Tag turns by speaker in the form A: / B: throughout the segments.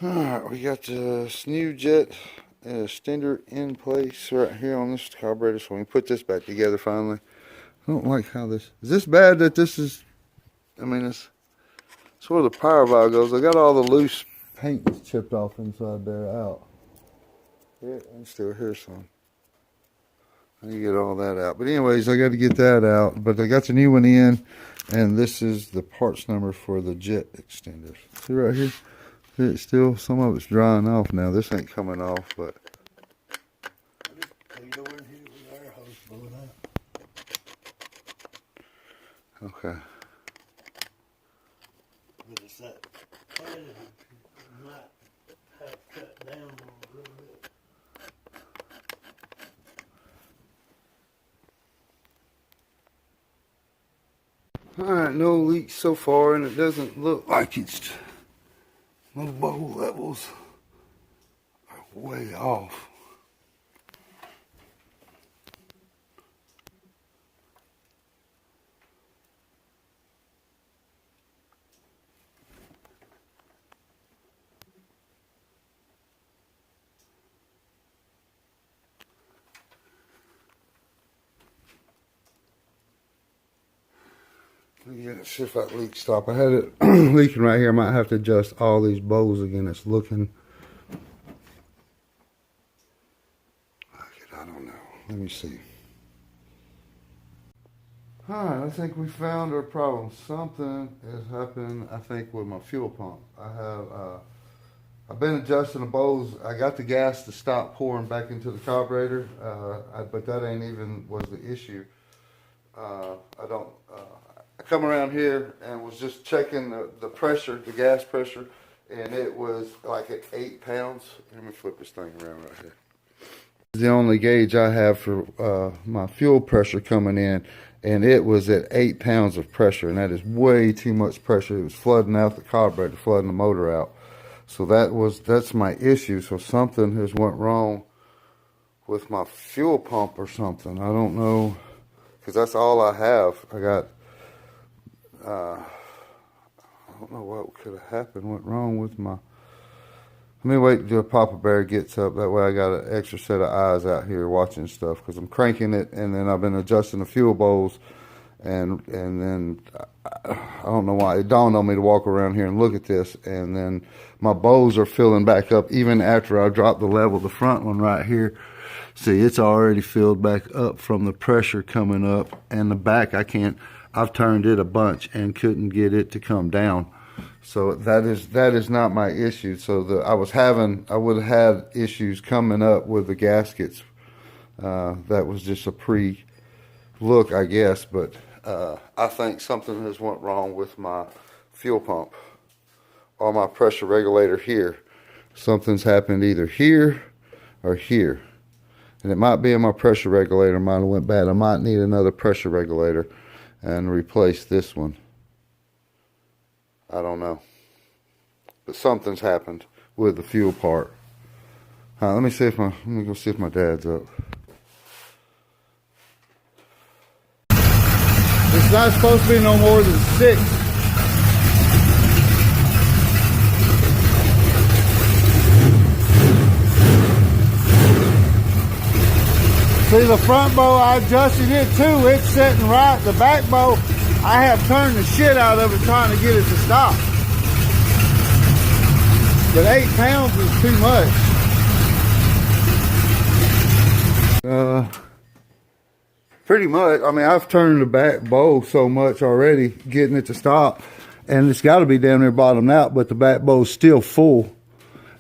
A: Alright, we got this new jet extender in place right here on this carburetor, so we can put this back together finally. I don't like how this is. This bad that this is, I mean, it's where the power valve goes. I got all the loose paint that's chipped off inside there out. Yeah, and still here's some. I need to get all that out. But anyways, I got to get that out. But I got the new one in, and this is the parts number for the jet extenders. See right here? It's still, some of it's drying off now. This ain't coming off, but. Okay.
B: But it's that plan you might have cut down on a little bit.
A: Alright, no leaks so far, and it doesn't look like it's. My bowl levels are way off. Yeah, see if that leak stop. I had it leaking right here. I might have to adjust all these bowls again. It's looking like it. I don't know. Let me see. Alright, I think we found our problem. Something has happened, I think, with my fuel pump. I've been adjusting the bowls. I got the gas to stop pouring back into the carburetor, but that ain't even was the issue. I come around here and was just checking the pressure, the gas pressure, and it was like at 8 pounds. Let me flip this thing around right here. This is the only gauge I have for my fuel pressure coming in, and it was at 8 pounds of pressure, and that is way too much pressure. It was flooding out the carburetor, flooding the motor out. So that's my issue. So something has went wrong with my fuel pump or something. I don't know, because that's all I have. I got. I don't know what could have happened, went wrong with my. Let me wait until Papa Bear gets up. That way I got an extra set of eyes out here watching stuff, because I'm cranking it, and then I've been adjusting the fuel bowls, and then I don't know why it dawned on me to walk around here and look at this, and then my bowls are filling back up even after I dropped the level. The front one right here, see, it's already filled back up from the pressure coming up, and the back I've turned it a bunch and couldn't get it to come down. So that is not my issue. So I would have had issues coming up with the gaskets. That was just a pre-look, I guess. But I think something has went wrong with my fuel pump or my pressure regulator here. Something's happened either here or here. And it might be in my pressure regulator. Might have went bad. I might need another pressure regulator and replace this one. I don't know. But something's happened with the fuel part. Let me go see if my dad's up. It's not supposed to be no more than 6. See, the front bow, I adjusted it too. It's sitting right. The back bow, I have turned the shit out of it trying to get it to stop. But 8 pounds is too much. Pretty much. I mean, I've turned the back bow so much already, getting it to stop. And it's got to be down there bottomed out, but the back bow's still full.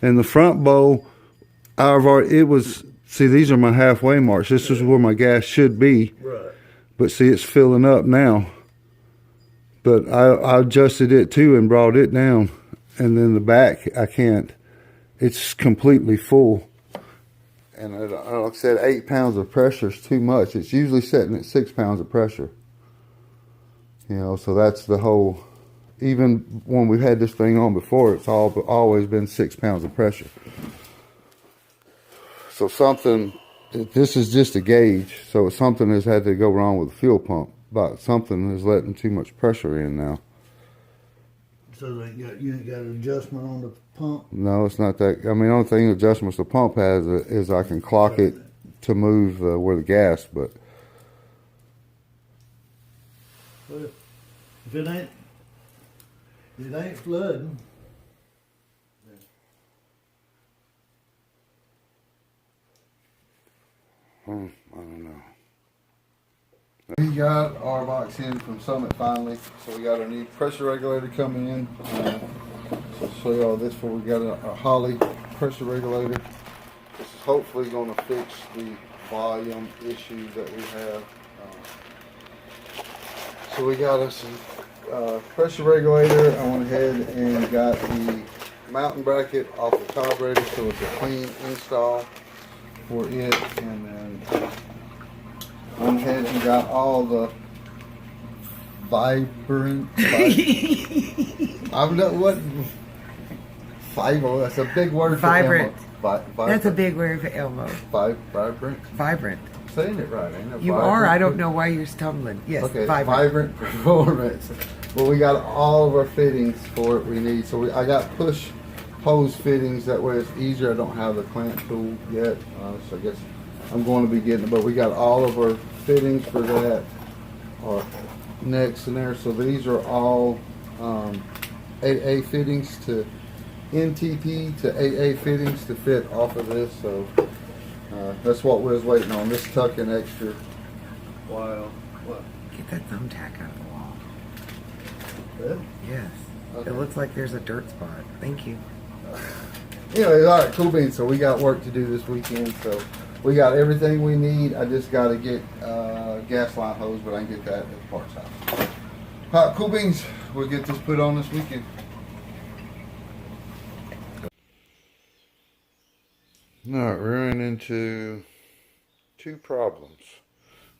A: And the front bow, see, these are my halfway marks. This is where my gas should be.
B: Right.
A: But see, it's filling up now. But I adjusted it too and brought it down. And then the back, I can't. It's completely full. And like I said, 8 pounds of pressure is too much. It's usually sitting at 6 pounds of pressure. You know, so that's the whole, even when we've had this thing on before, it's always been 6 pounds of pressure. So this is just a gauge, so something has had to go wrong with the fuel pump. But something is letting too much pressure in now.
B: So you ain't got an adjustment on the pump?
A: No, it's not that. I mean, the only thing adjustments the pump has is I can clock it to move where the gas, but
B: Well, if it ain't flooding.
A: I don't know. We got our box in from Summit finally, so we got our new pressure regulator coming in. So I'll show you all this before we got a Holly pressure regulator. This is hopefully going to fix the volume issues that we have. So we got us a pressure regulator. I went ahead and got the mounting bracket off the carburetor, so it's a clean install for it, and then went ahead and got all the I'm not what fiber. That's a big word for
C: Vibrant.
A: Vibrant.
C: That's a big word for Elmo.
A: Vibrant.
C: Vibrant.
A: I'm saying it right, ain't it?
C: You
A: Vibrant.
C: are. I don't know why you're stumbling. Yes,
A: Okay,
C: vibrant.
A: performance. Well, we got all of our fittings for it we need. So I got push hose fittings. That way it's easier. I don't have the clamp tool yet, so I guess I'm going to be getting it. But we got all of our fittings for that are next in there. So these are all 8A fittings to NTP to 8A fittings to fit off of this. So that's what we was waiting on. This tucking extra while. What?
C: Get that thumbtack out of the wall.
A: Good?
C: Yes.
A: Okay.
C: It looks like there's a dirt spot. Thank you.
A: Anyway, all right, cool beans. So we got work to do this weekend. So we got everything we need. I just got to get gas line hose, but I can get that at the parts house. All right, cool beans. We'll get this put on this weekend. All right, we're running into two problems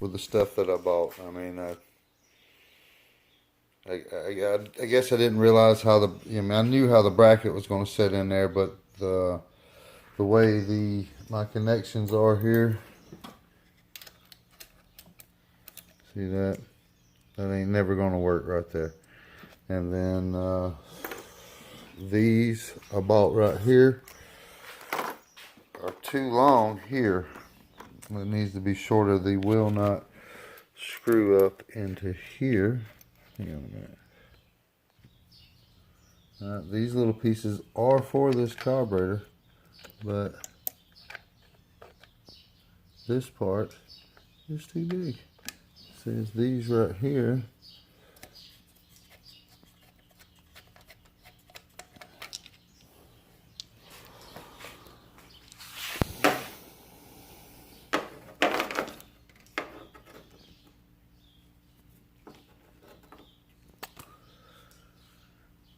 A: with the stuff that I bought. I mean, I guess I didn't realize how I knew how the bracket was going to sit in there, but the way my connections are here, see that? That ain't never going to work right there. And then these I bought right here are too long here. It needs to be shorter. They will not screw up into here. Hang on a minute. These little pieces are for this carburetor, but this part is too big. It says these right here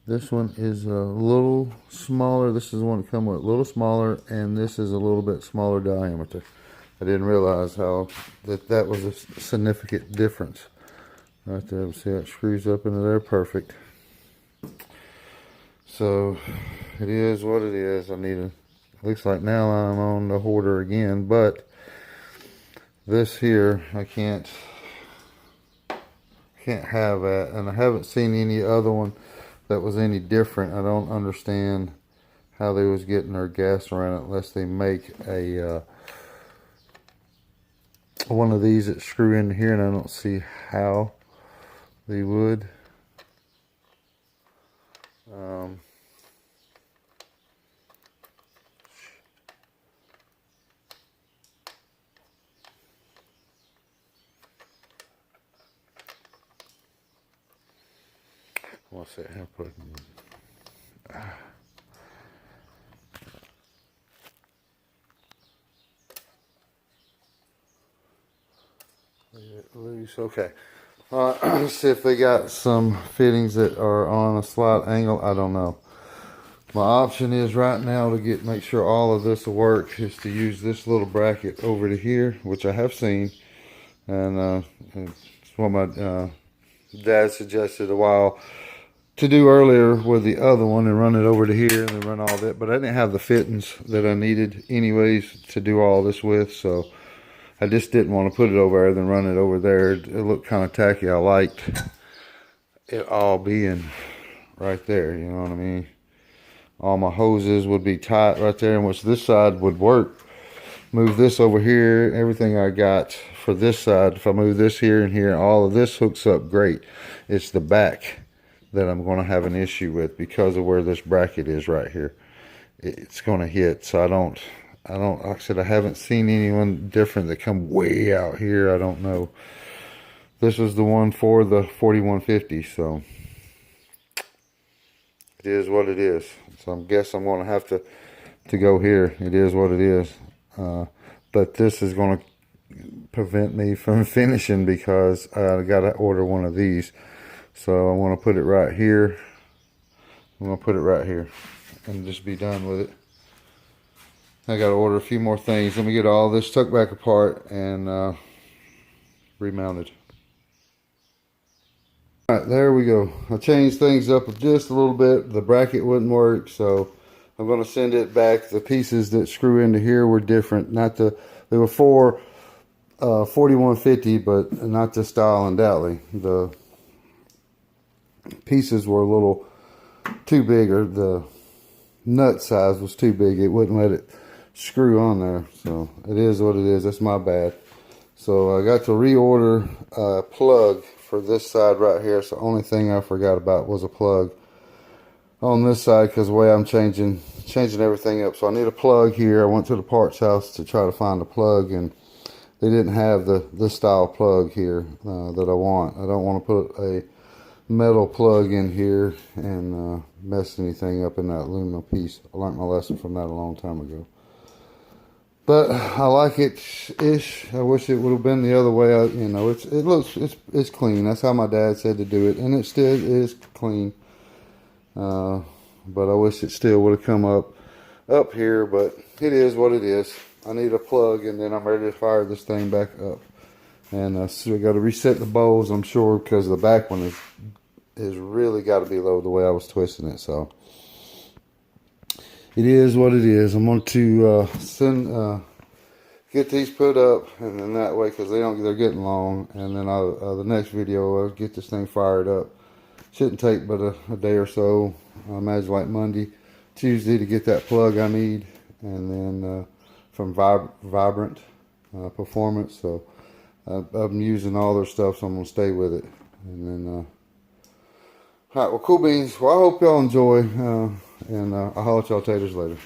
A: this one is a little smaller. This is the one that comes with a little smaller, and this is a little bit smaller diameter. I didn't realize how that was a significant difference. Right there, see how it screws up into there, perfect. So it is what it is. Looks like now I'm on the hoarder again, but this here I can't have that, and I haven't seen any other one that was any different. I don't understand how they was getting their gas around it unless they make a one of these that screw in here, and I don't see how they would. What's that? How put it loose. Okay. Let's see if they got some fittings that are on a slight angle. I don't know. My option is right now to make sure all of this will work is to use this little bracket over to here, which I have seen, and it's what my dad suggested a while to do earlier with the other one, and run it over to here and then run all that. But I didn't have the fittings that I needed anyways to do all this with, so I just didn't want to put it over there and run it over there. It looked kind of tacky. I liked it all being right there, you know what I mean? All my hoses would be tight right there, in which this side would work. Move this over here, everything I got for this side, if I move this here and here, all of this hooks up great. It's the back that I'm going to have an issue with because of where this bracket is right here. It's going to hit, so I don't, like I said, I haven't seen anyone different that come way out here. I don't know. This is the one for the 4150, so it is what it is. So I guess I'm going to have to go here. It is what it is. But this is going to prevent me from finishing because I got to order one of these. So I want to put it right here. I'm going to put it right here and just be done with it. I got to order a few more things. Let me get all this tucked back apart and remounted. Alright, there we go. I changed things up just a little bit. The bracket wouldn't work, so I'm going to send it back. The pieces that screw into here were different. They were for 4150, but not the style and Dowley. The pieces were a little too big, or the nut size was too big. It wouldn't let it screw on there. So it is what it is. That's my bad. So I got to reorder a plug for this side right here. So the only thing I forgot about was a plug on this side, because the way I'm changing everything up. So I need a plug here. I went to the parts house to try to find a plug, and they didn't have this style plug here that I want. I don't want to put a metal plug in here and mess anything up in that aluminum piece. I learned my lesson from that a long time ago. But I like it-ish. I wish it would have been the other way. It's clean. That's how my dad said to do it, and it still is clean. But I wish it still would have come up here, but it is what it is. I need a plug, and then I'm ready to fire this thing back up. And so we got to reset the bowls, I'm sure, because the back one is really got to be low the way I was twisting it. So it is what it is. I'm going to get these put up, and then that way, because they're getting long, and then the next video I'll get this thing fired up. Shouldn't take but a day or so. I imagine like Monday, Tuesday to get that plug I need, and then from Vibrant Performance. So I'm using all their stuff, so I'm gonna stay with it. And then, all right, well, cool beans. Well, I hope y'all enjoy, and I'll holler at y'all taters later.